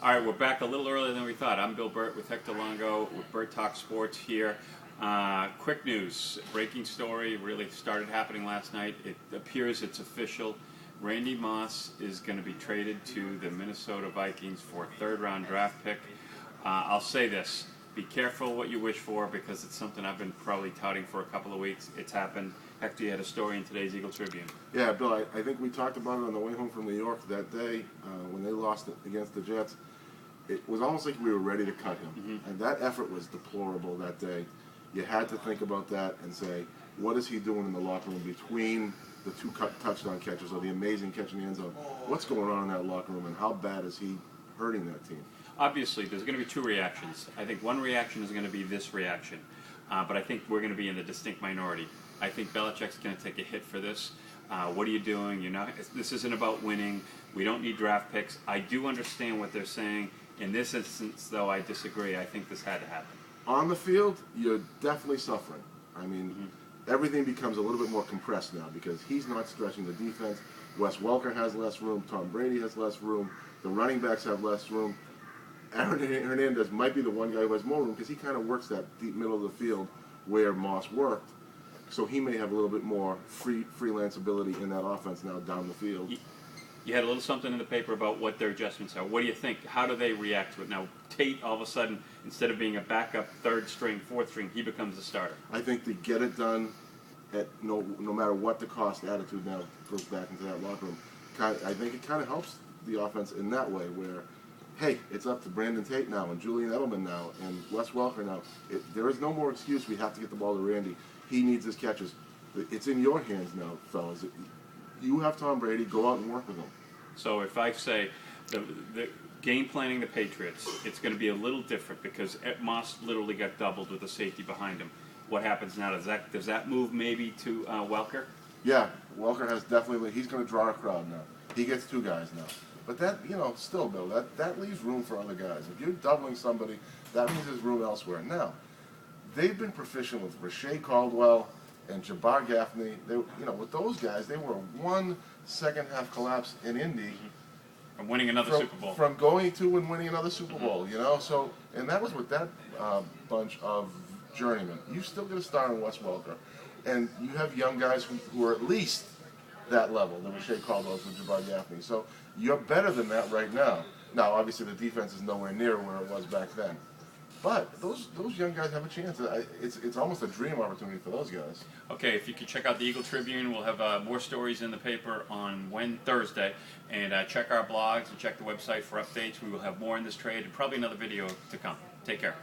All right, we're back a little earlier than we thought. I'm Bill Burt with Hector Longo with Burt Talk Sports here. Quick news, breaking story, really started happening last night. It appears it's official. Randy Moss is going to be traded to the Minnesota Vikings for a third-round draft pick. I'll say this, be careful what you wish for because it's something I've been probably touting for a couple of weeks. It's happened. Hector, you had a story in today's Eagle Tribune. Yeah, Bill, I think we talked about it on the way home from New York that day when they lost against the Jets. It was almost like we were ready to cut him. And that effort was deplorable that day. You had to think about that and say, what is he doing in the locker room between the two touchdown catches or the amazing catch in the end zone? What's going on in that locker room and how bad is he hurting that team? Obviously, there's going to be two reactions. I think one reaction is going to be this reaction, but I think we're going to be in the distinct minority. I think Belichick's going to take a hit for this. What are you doing? This isn't about winning. We don't need draft picks. I do understand what they're saying. In this instance, though, I disagree. I think this had to happen. On the field, you're definitely suffering. I mean, everything becomes a little bit more compressed now because he's not stretching the defense. Wes Welker has less room. Tom Brady has less room. The running backs have less room. Aaron Hernandez might be the one guy who has more room because he kind of works that deep middle of the field where Moss worked. So he may have a little bit more freelance ability in that offense now down the field. You had a little something in the paper about what their adjustments are. What do you think? How do they react to it? Now, Tate, all of a sudden, instead of being a backup third string, fourth string, he becomes a starter. I think the get it done at no matter what the cost attitude now goes back into that locker room. I think it kind of helps the offense in that way where, hey, it's up to Brandon Tate now and Julian Edelman now and Wes Welker now. There is no more excuse. We have to get the ball to Randy. He needs his catches. It's in your hands now, fellas. You have Tom Brady. Go out and work with him. So if I say the game planning the Patriots, it's going to be a little different because Moss literally got doubled with the safety behind him. What happens now? Does that move maybe to Welker? Yeah, Welker has definitely. He's going to draw a crowd now. He gets two guys now. But that, still, Bill, that leaves room for other guys. If you're doubling somebody, that means there's room elsewhere. Now, they've been proficient with Rashae Caldwell and Jabbar Gaffney. With those guys, they were a 1 second half collapse in Indy. From winning another Super Bowl. From going to and winning another Super Bowl, So, and that was with that bunch of journeymen. You still get a star in Wes Welker. And you have young guys who are at least that level, the Rashae Caldwells and Jabbar Gaffney. So you're better than that right now. Now, obviously, the defense is nowhere near where it was back then. But those young guys have a chance. It's almost a dream opportunity for those guys. Okay, if you could check out the Eagle Tribune, we'll have more stories in the paper on Thursday. And check our blogs and check the website for updates. We will have more in this trade and probably another video to come. Take care.